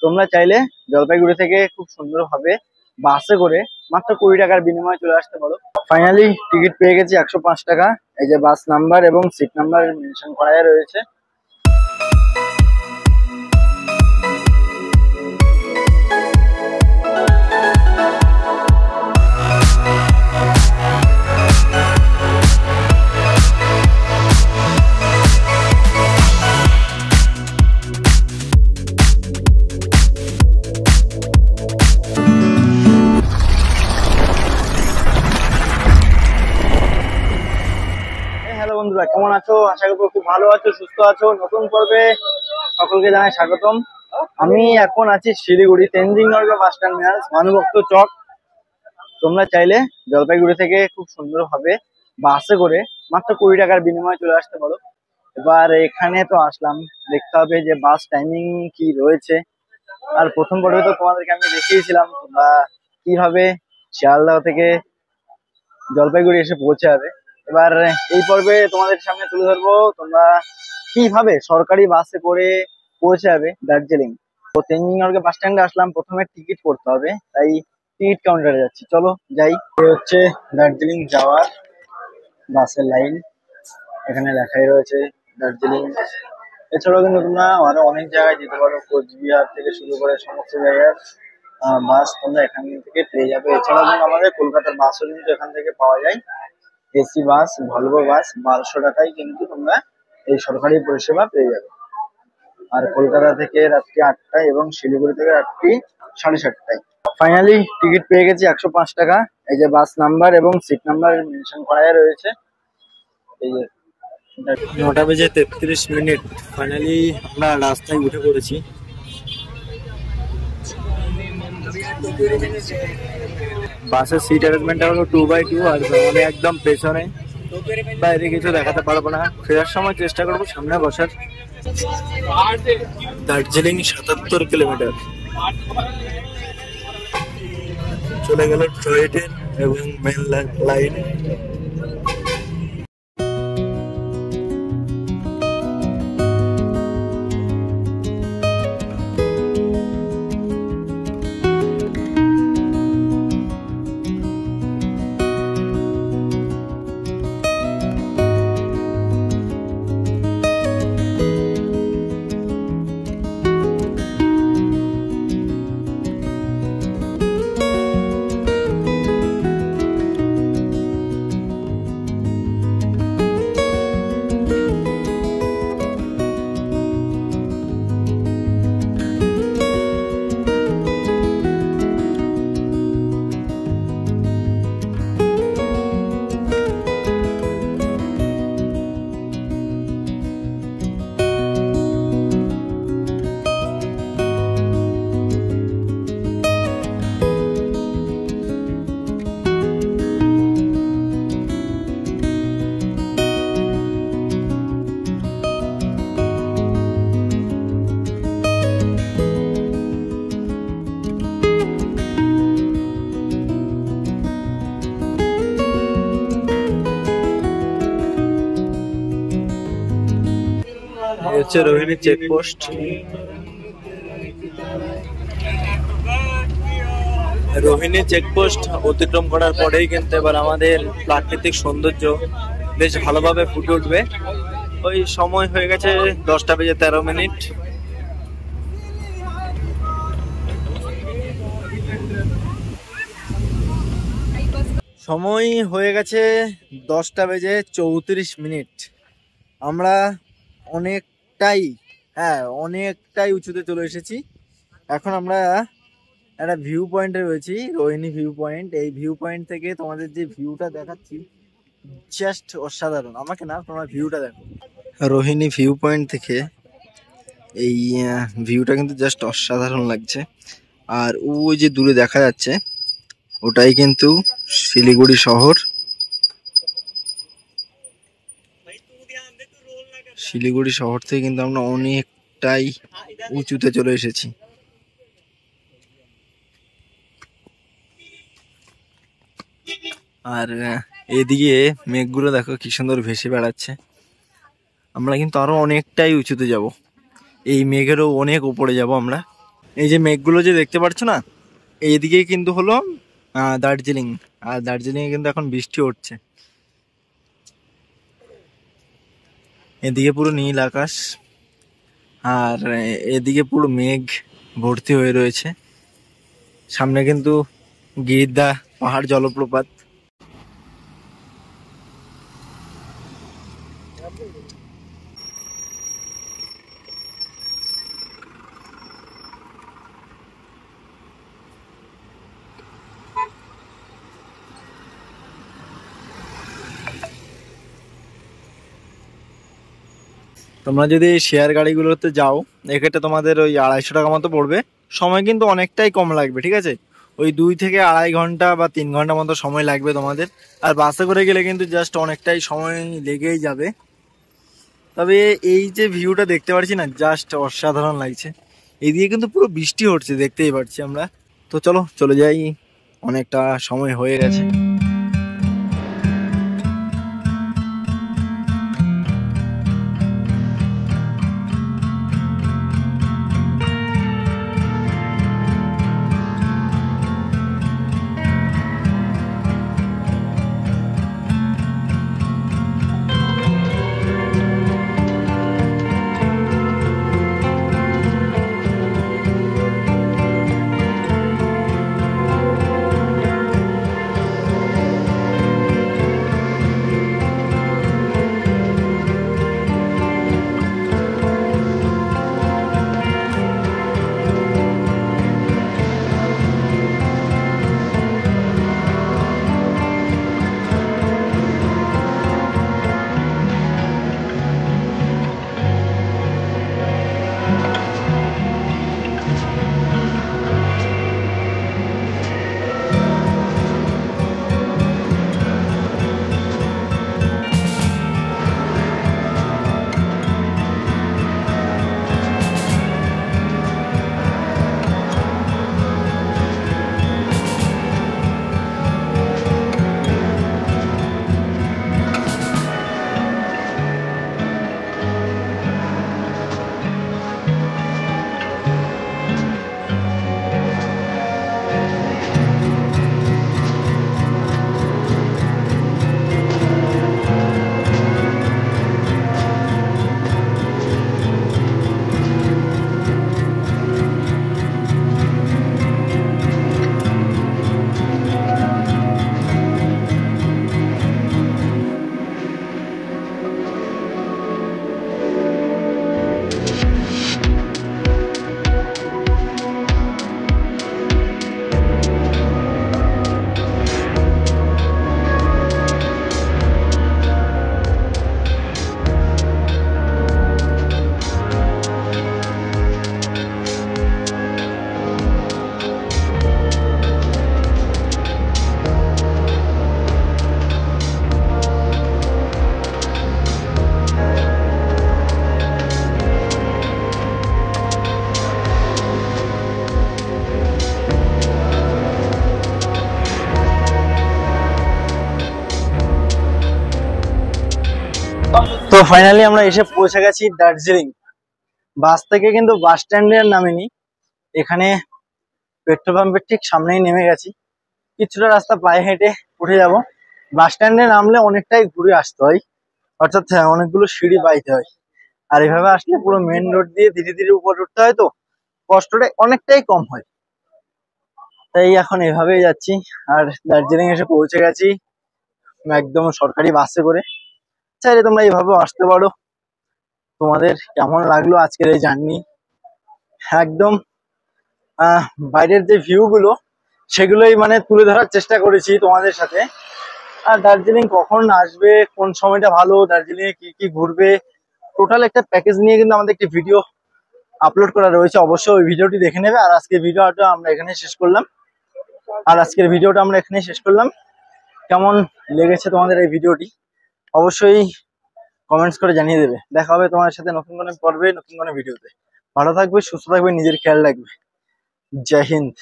তোমরা চাইলে জলপাইগুড়ি থেকে খুব সুন্দরভাবে বাসে করে মাত্র 20 টাকার বিনিময়ে চলে আসতে পারো। ফাইনালি টিকিট পেয়ে গেছি 105 টাকা। এই যে বাস নাম্বার এবং সিট নাম্বার মেনশন করাই রয়েছে। হ্যালো বন্ধুরা, কেমন আছো? আশা করি খুব ভালো আছো, সুস্থ আছো। নতুন পর্বে সকলকে জানাই স্বাগতম। আমি এখন আছি শিলিগুড়ি তেনজিং নরগে বাস টার্মিনাল ভানুভক্ত চক। তোমরা চাইলে জলপাইগুড়ি থেকে খুব সুন্দরভাবে বাসে করে মাত্র 20 টাকার বিনিময়ে চলে আসতে পারো। এবার এখানে তো আসলাম, দেখতে হবে যে বাস টাইমিং কি রয়েছে। আর প্রথম পর্বে তো তোমাদেরকে আমি দেখিয়েছিলাম তোমরা কিভাবে শিয়ালদহ থেকে জলপাইগুড়ি এসে পৌঁছে যাবে। এবার এই পর্বে তোমাদের সামনে তুলে ধরবো তোমরা কিভাবে সরকারি বাসে করে পৌঁছে যাবে দার্জিলিং। তো তেনজিং নরগে বাস স্ট্যান্ডে আসলাম, প্রথমে টিকিট করতে হবে, তাই টিকিট কাউন্টারে যাচ্ছি। চলো যাই। এই হচ্ছে দার্জিলিং যাওয়ার বাসের লাইন, এখানে লেখাই রয়েছে দার্জিলিং। এছাড়াও কিন্তু তোমরা আরো অনেক জায়গায় যেতে পারো, কোচবিহার থেকে শুরু করে সমস্ত জায়গার বাস তোমরা এখান থেকে পেয়ে যাবে। এছাড়াও কিন্তু আমাদের কলকাতার বাসও কিন্তু এখান থেকে পাওয়া যায়। এসি বাস, ভলভো বাস 1200 টাকায় কিন্তু তোমরা এই সরকারি পরিষেবা পেয়ে যাবে। আর কলকাতা থেকে রাত্রি 8টায় এবং শিলিগুড়ি থেকে রাত্রি 7:30টায়। ফাইনালি টিকিট পেয়ে গেছি 105 টাকা। এই যে বাস নাম্বার এবং সিট নাম্বার মেনশন করাই রয়েছে। এই যে 9:33 ফাইনালি আমরা রাস্তায় উঠে পড়েছি। বাসের সিট অ্যারেঞ্জমেন্টটা হলো 2x2 আর মানে একদম পেছনে, বাইরে কিছু দেখাতে পারবো না। ফেরার সময় চেষ্টা করবো সামনে বসার। দার্জিলিং 77 কিলোমিটার চলে গেল টয় ট্রেন এবং মেন লাইন। হচ্ছে রোহিণী চেকপোস্ট। রোহিণী চেকপোস্ট অতিক্রম করার পরেই কিন্তু এবার আমাদের প্রাকৃতিক সৌন্দর্য বেশ ভালোভাবে ফুটে উঠবে। ওই সময় হয়ে গেছে 10:13। সময় হয়ে গেছে 10:34। আমরা অনেকটাই উঁচুতে চলে এসেছি। এখন আমরা একটা ভিউ পয়েন্টে রয়েছি, রোহিণী ভিউ পয়েন্ট। এই ভিউ পয়েন্ট থেকে তোমাদের যে ভিউটা দেখাচ্ছি জাস্ট অসাধারণ। আমাকে না, তোমরা ভিউটা দেখো। রোহিণী ভিউ পয়েন্ট থেকে এই ভিউটা কিন্তু জাস্ট অসাধারণ লাগছে। আর ওই যে দূরে দেখা যাচ্ছে ওটাই কিন্তু শিলিগুড়ি শহর। শিলিগুড়ি শহর থেকে কিন্তু আমরা অনেকটাই উঁচুতে চলে এসেছি। আর এদিকে মেঘগুলো দেখো কি সুন্দর ভেসে বেড়াচ্ছে। আমরা কিন্তু আরো অনেকটাই উঁচুতে যাব। এই মেঘেরও অনেক উপরে যাব আমরা। এই যে মেঘগুলো যে দেখতে পাচ্ছ না, এইদিকে কিন্তু হলো দার্জিলিং। আর দার্জিলিংয়ে কিন্তু এখন বৃষ্টি হচ্ছে। এদিকে পুরো নীল আকাশ, আর এদিকে পুরো মেঘ ভর্তি হয়ে রয়েছে। সামনে কিন্তু গিরিদা পাহাড় জলপ্রপাত। তোমরা যদি শেয়ার গাড়িগুলোতে যাও, এক্ষেত্রে তোমাদের ওই 250 টাকা মতো পড়বে। সময় কিন্তু অনেকটাই কম লাগবে, ঠিক আছে? ওই 2 থেকে 2.5 ঘন্টা বা 3 ঘন্টা মতো সময় লাগবে তোমাদের। আর বাসে করে গেলে কিন্তু জাস্ট অনেকটাই সময় লেগেই যাবে। তবে এই যে ভিউটা দেখতে পাচ্ছি না, জাস্ট অসাধারণ লাগছে। এদিকে কিন্তু পুরো বৃষ্টি হচ্ছে, দেখতেই পাচ্ছি আমরা। তো চলো চলে যাই, অনেকটা সময় হয়ে গেছে। তো ফাইনালি আমরা এসে পৌঁছে গেছি দার্জিলিং। বাস থেকে কিন্তু বাস স্ট্যান্ডে আর নামিনি, এখানে পেট্রোল পাম্পের ঠিক সামনেই নেমে গেছি। কিছুটা রাস্তা পায়ে হেঁটে উঠে যাব। বাস স্ট্যান্ডে নামলে অনেকটাই ঘুরে আসতে হয়, অর্থাৎ অনেকগুলো সিঁড়ি বাইতে হয়। আর এভাবে আসলে পুরো মেন রোড দিয়ে ধীরে ধীরে উপর উঠতে হয়, তো কষ্টটা অনেকটাই কম হয়। তাই এখন এভাবেই যাচ্ছি। আর দার্জিলিং এসে পৌঁছে গেছি একদম সরকারি বাসে করে। চাইলে তোমরা এইভাবেও আসতে পারো। তোমাদের কেমন লাগলো আজকের এই জার্নি? একদম বাইরের যে ভিউ গুলো সেগুলোই মানে তুলে ধরার চেষ্টা করেছি তোমাদের সাথে। আর দার্জিলিং কখন আসবে, কোন সময়টা ভালো, দার্জিলিং এ কি কি ঘুরবে, টোটাল একটা প্যাকেজ নিয়ে কিন্তু আমাদের একটি ভিডিও আপলোড করা রয়েছে, অবশ্যই ওই ভিডিওটি দেখে নেবে। আর আজকের ভিডিওটা আমরা এখানে শেষ করলাম। কেমন লেগেছে তোমাদের এই ভিডিওটি অবশ্যই কমেন্টস করে জানিয়ে দেবে। দেখা হবে তোমার সাথে নতুন কোনো পর্বে, নতুন কোনো ভিডিওতে। ভালো থাকবে, সুস্থ থাকবে, নিজের খেয়াল রাখবে। জয় হিন্দ।